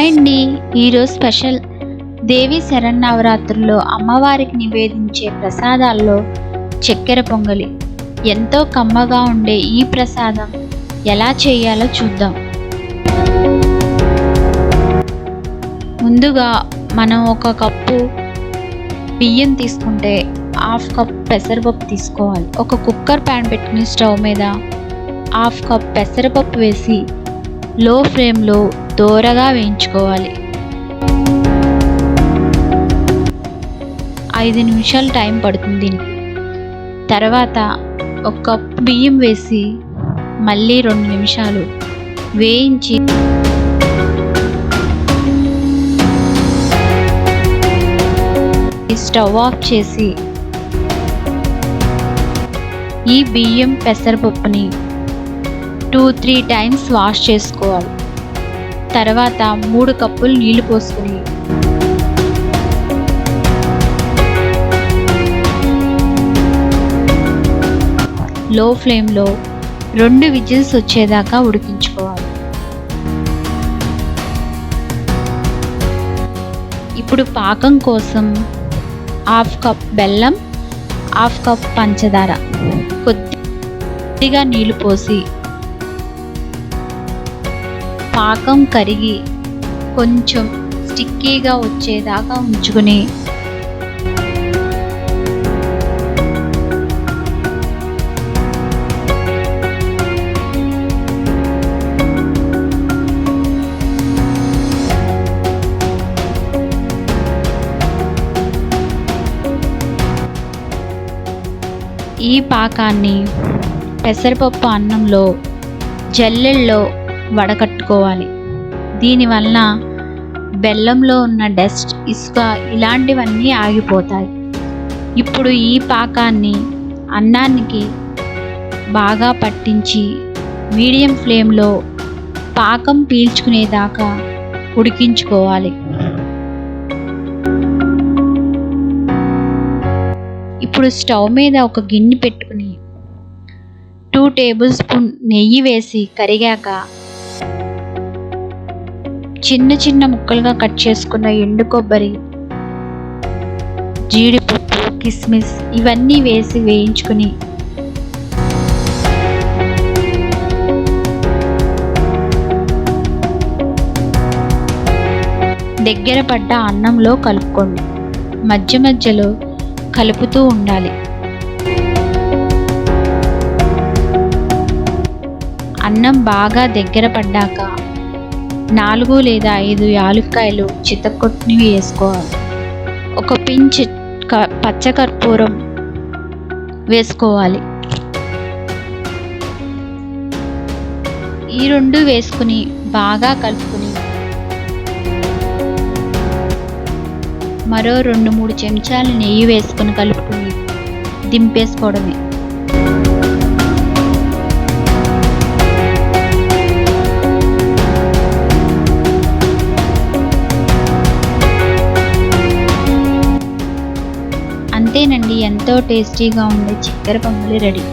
Hi అండి. ఈరోజు special దేవి శరన్నవరాత్రుల్లో అమ్మవారికి నివేదించే ప్రసాదాల్లో చక్కెర పొంగలి. ఎంతో కమ్మగా ఉండే ఈ ప్రసాదం ఎలా చేయాలో చూద్దాం. ముందుగా మనం ఒక కప్పు బియ్యం తీసుకుంటే హాఫ్ కప్ పెసరపప్పు తీసుకోవాలి. ఒక కుక్కర్ ప్యాన్ పెట్టుకుని స్టవ్ మీద హాఫ్ కప్ పెసరపప్పు వేసి లో ఫ్లేమ్లో దోరగా వేయించుకోవాలి. 5 నిమిషాలు టైం పడుతుంది. తర్వాత ఒక కప్పు బియ్యం వేసి మళ్ళీ 2 నిమిషాలు వేయించి స్టవ్ ఆఫ్ చేసి ఈ బియ్యం పెసరపప్పుని 2-3 టైమ్స్ వాష్ చేసుకోవాలి. తర్వాత 3 కప్పులు నీళ్లు పోసుకుని లో ఫ్లేమ్లో 2 విజిల్స్ వచ్చేదాకా ఉడికించుకోవాలి. ఇప్పుడు పాకం కోసం హాఫ్ కప్ బెల్లం, హాఫ్ కప్ పంచదార, కొద్దిగా నీళ్లు పోసి పాకం కరిగి కొంచెం స్టిక్కీగా వచ్చేదాకా ఉంచుకుని ఈ పాకాన్ని పెసరపప్పు అన్నంలో జల్లెల్లో వడకట్టుకోవాలి. దీనివల్ల బెల్లంలో ఉన్న డస్ట్, ఇసుక ఇలాంటివన్నీ ఆగిపోతాయి. ఇప్పుడు ఈ పాకాన్ని అన్నానికి బాగా పట్టించి మీడియం ఫ్లేమ్లో పాకం పీల్చుకునేదాకా ఉడికించుకోవాలి. ఇప్పుడు స్టవ్ మీద ఒక గిన్నె పెట్టుకుని 2 టేబుల్ స్పూన్ నెయ్యి వేసి కరిగాక చిన్న చిన్న ముక్కలుగా కట్ చేసుకున్న ఎండు కొబ్బరి, జీడిపప్పు, కిస్మిస్ ఇవన్నీ వేసి వేయించుకుని దగ్గర పడ్డ అన్నంలో కలుపుకోండి. మధ్య మధ్యలో కలుపుతూ ఉండాలి. అన్నం బాగా దగ్గర పడ్డాక 4 లేదా 5 యాలక్కాయలు చితక్కొట్టి వేసుకోవాలి. ఒక పించ్ పచ్చకర్పూరం వేసుకోవాలి. ఈ 2 వేసుకుని బాగా కలుపుకుని మరో 2-3 చెంచాలు నెయ్యి వేసుకుని కలుపుకుని దింపేసుకోవడమే. అంతేనండి, ఎంతో టేస్టీగా ఉండే చక్కెర పొంగలి రెడీ.